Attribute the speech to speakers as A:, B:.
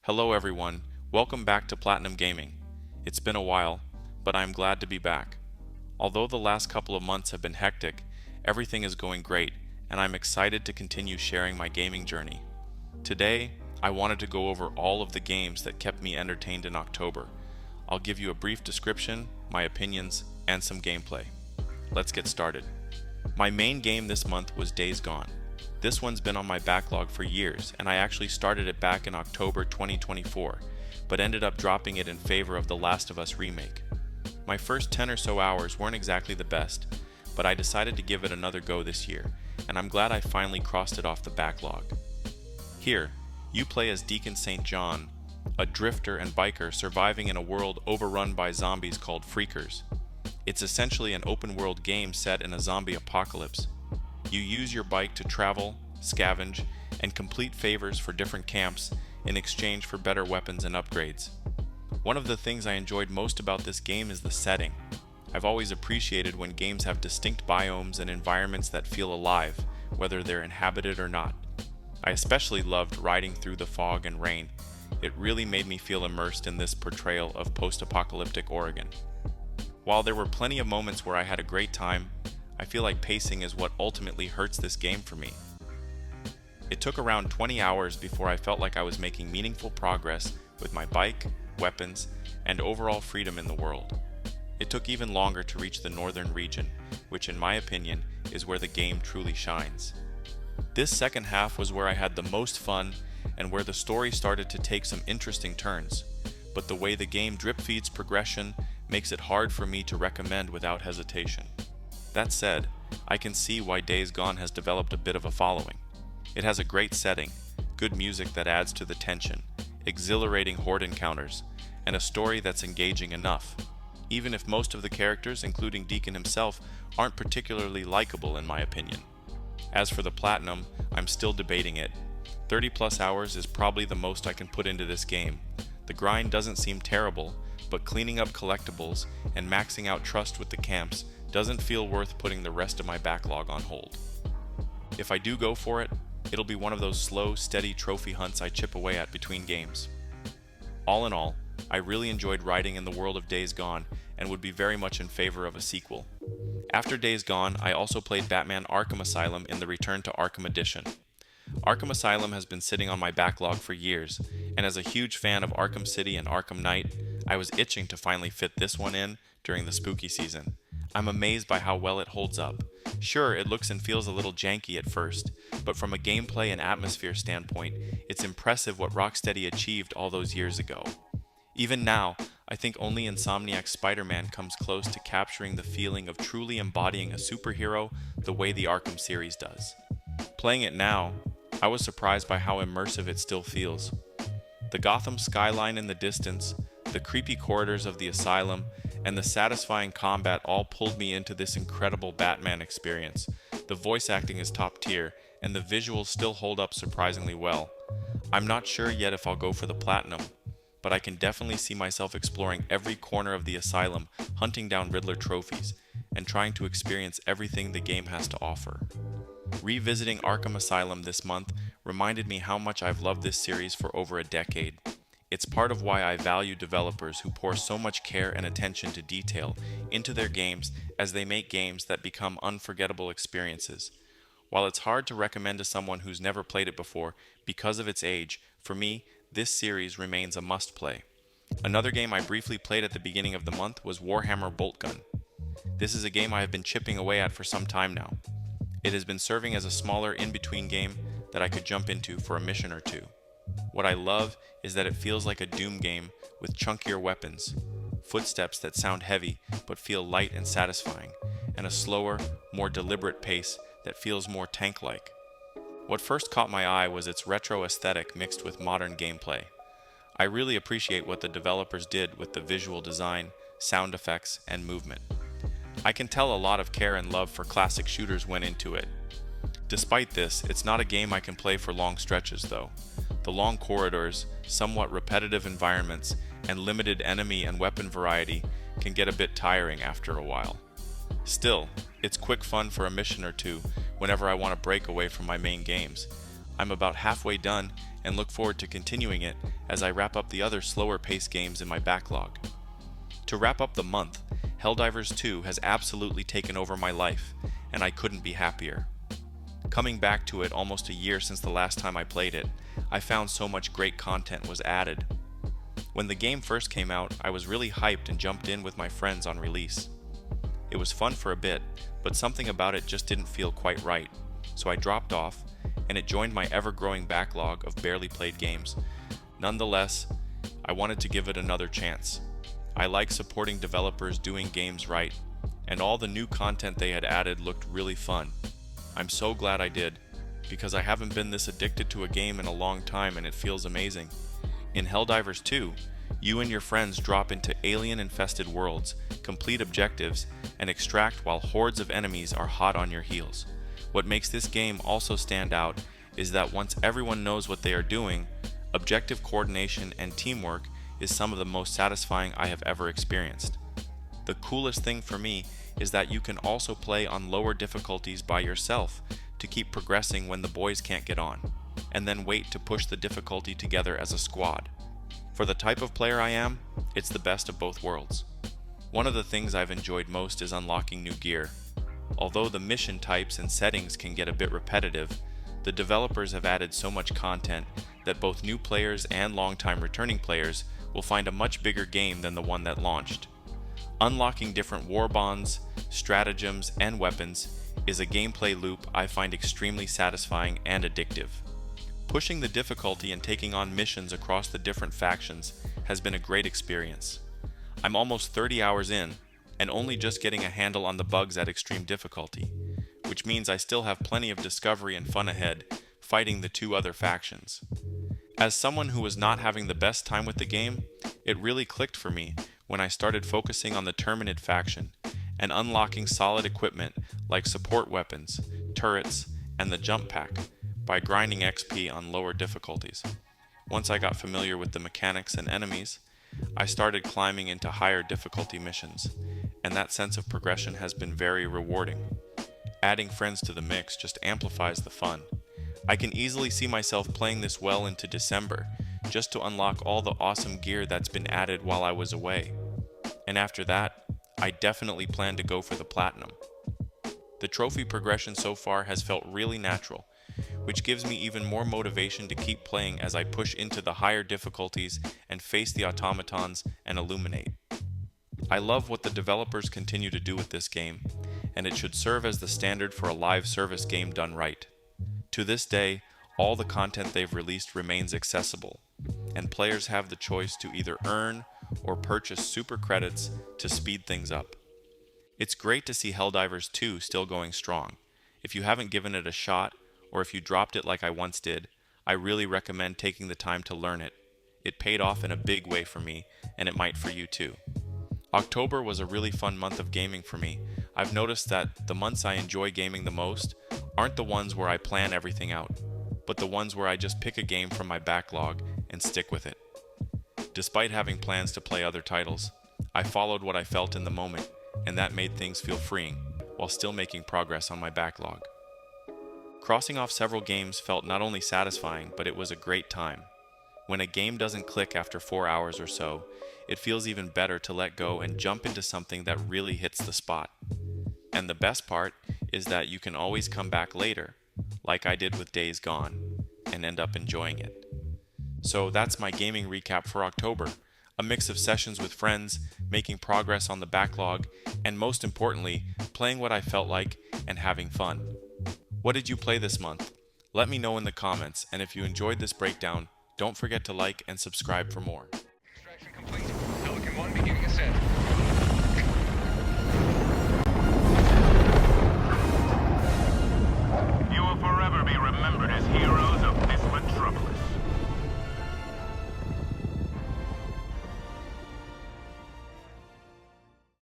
A: Hello everyone, welcome back to Platinum Gaming. It's been a while, but I'm glad to be back. Although the last couple of months have been hectic, everything is going great, and I'm excited to continue sharing my gaming journey. Today, I wanted to go over all of the games that kept me entertained in October. I'll give you a brief description, my opinions, and some gameplay. Let's get started. My main game this month was Days Gone. This one's been on my backlog for years, and I actually started it back in October 2024, but ended up dropping it in favor of The Last of Us remake. My first 10 or so hours weren't exactly the best, but I decided to give it another go this year, and I'm glad I finally crossed it off the backlog. Here, you play as Deacon St. John, a drifter and biker surviving in a world overrun by zombies called Freakers. It's essentially an open-world game set in a zombie apocalypse. You use your bike to travel, scavenge, and complete favors for different camps in exchange for better weapons and upgrades. One of the things I enjoyed most about this game is the setting. I've always appreciated when games have distinct biomes and environments that feel alive, whether they're inhabited or not. I especially loved riding through the fog and rain. It really made me feel immersed in this portrayal of post-apocalyptic Oregon. While there were plenty of moments where I had a great time, I feel like pacing is what ultimately hurts this game for me. It took around 20 hours before I felt like I was making meaningful progress with my bike, weapons, and overall freedom in the world. It took even longer to reach the northern region, which in my opinion is where the game truly shines. This second half was where I had the most fun and where the story started to take some interesting turns, but the way the game drip feeds progression makes it hard for me to recommend without hesitation. That said, I can see why Days Gone has developed a bit of a following. It has a great setting, good music that adds to the tension, exhilarating horde encounters, and a story that's engaging enough, even if most of the characters, including Deacon himself, aren't particularly likable in my opinion. As for the platinum, I'm still debating it. 30 plus hours is probably the most I can put into this game. The grind doesn't seem terrible, but cleaning up collectibles and maxing out trust with the camps doesn't feel worth putting the rest of my backlog on hold. If I do go for it, it'll be one of those slow, steady trophy hunts I chip away at between games. All in all, I really enjoyed riding in the world of Days Gone and would be very much in favor of a sequel. After Days Gone, I also played Batman Arkham Asylum in the Return to Arkham Edition. Arkham Asylum has been sitting on my backlog for years, and as a huge fan of Arkham City and Arkham Knight, I was itching to finally fit this one in during the spooky season. I'm amazed by how well it holds up. Sure, it looks and feels a little janky at first, but from a gameplay and atmosphere standpoint, it's impressive what Rocksteady achieved all those years ago. Even now, I think only Insomniac's Spider-Man comes close to capturing the feeling of truly embodying a superhero the way the Arkham series does. Playing it now, I was surprised by how immersive it still feels. The Gotham skyline in the distance, the creepy corridors of the asylum, and the satisfying combat all pulled me into this incredible Batman experience. The voice acting is top tier, and the visuals still hold up surprisingly well. I'm not sure yet if I'll go for the platinum, but I can definitely see myself exploring every corner of the asylum, hunting down Riddler trophies, and trying to experience everything the game has to offer. Revisiting Arkham Asylum this month reminded me how much I've loved this series for over a decade. It's part of why I value developers who pour so much care and attention to detail into their games as they make games that become unforgettable experiences. While it's hard to recommend to someone who's never played it before because of its age, for me, this series remains a must-play. Another game I briefly played at the beginning of the month was Warhammer Boltgun. This is a game I have been chipping away at for some time now. It has been serving as a smaller in-between game that I could jump into for a mission or two. What I love is that it feels like a Doom game with chunkier weapons, footsteps that sound heavy but feel light and satisfying, and a slower, more deliberate pace that feels more tank-like. What first caught my eye was its retro aesthetic mixed with modern gameplay. I really appreciate what the developers did with the visual design, sound effects, and movement. I can tell a lot of care and love for classic shooters went into it. Despite this, it's not a game I can play for long stretches though. The long corridors, somewhat repetitive environments, and limited enemy and weapon variety can get a bit tiring after a while. Still, it's quick fun for a mission or two whenever I want to break away from my main games. I'm about halfway done and look forward to continuing it as I wrap up the other slower paced games in my backlog. To wrap up the month, Helldivers 2 has absolutely taken over my life, and I couldn't be happier. Coming back to it almost a year since the last time I played it, I found so much great content was added. When the game first came out, I was really hyped and jumped in with my friends on release. It was fun for a bit, but something about it just didn't feel quite right, so I dropped off, and it joined my ever-growing backlog of barely played games. Nonetheless, I wanted to give it another chance. I like supporting developers doing games right, and all the new content they had added looked really fun. I'm so glad I did, because I haven't been this addicted to a game in a long time and it feels amazing. In Helldivers 2, you and your friends drop into alien-infested worlds, complete objectives, and extract while hordes of enemies are hot on your heels. What makes this game also stand out is that once everyone knows what they are doing, objective coordination and teamwork is some of the most satisfying I have ever experienced. The coolest thing for me is that you can also play on lower difficulties by yourself to keep progressing when the boys can't get on, and then wait to push the difficulty together as a squad. For the type of player I am, it's the best of both worlds. One of the things I've enjoyed most is unlocking new gear. Although the mission types and settings can get a bit repetitive, the developers have added so much content that both new players and long-time returning players will find a much bigger game than the one that launched. Unlocking different war bonds, stratagems, and weapons is a gameplay loop I find extremely satisfying and addictive. Pushing the difficulty and taking on missions across the different factions has been a great experience. I'm almost 30 hours in, and only just getting a handle on the bugs at extreme difficulty, which means I still have plenty of discovery and fun ahead fighting the two other factions. As someone who was not having the best time with the game, it really clicked for me when I started focusing on the Terminid faction and unlocking solid equipment like support weapons, turrets, and the jump pack by grinding XP on lower difficulties. Once I got familiar with the mechanics and enemies, I started climbing into higher difficulty missions, and that sense of progression has been very rewarding. Adding friends to the mix just amplifies the fun. I can easily see myself playing this well into December, just to unlock all the awesome gear that's been added while I was away. And after that, I definitely plan to go for the platinum. The trophy progression so far has felt really natural, which gives me even more motivation to keep playing as I push into the higher difficulties and face the automatons and illuminate. I love what the developers continue to do with this game, and it should serve as the standard for a live service game done right. To this day, all the content they've released remains accessible, and players have the choice to either earn or purchase super credits to speed things up. It's great to see Helldivers 2 still going strong. If you haven't given it a shot, or if you dropped it like I once did, I really recommend taking the time to learn it. It paid off in a big way for me, and it might for you too. October was a really fun month of gaming for me. I've noticed that the months I enjoy gaming the most aren't the ones where I plan everything out, but the ones where I just pick a game from my backlog and stick with it. Despite having plans to play other titles, I followed what I felt in the moment, and that made things feel freeing, while still making progress on my backlog. Crossing off several games felt not only satisfying, but it was a great time. When a game doesn't click after 4 hours or so, it feels even better to let go and jump into something that really hits the spot. And the best part is that you can always come back later, like I did with Days Gone, and end up enjoying it. So that's my gaming recap for October, a mix of sessions with friends, making progress on the backlog, and most importantly, playing what I felt like and having fun. What did you play this month? Let me know in the comments, and if you enjoyed this breakdown, don't forget to like and subscribe for more.
B: Extraction complete. Pelican 1 beginning ascent. You will forever be remembered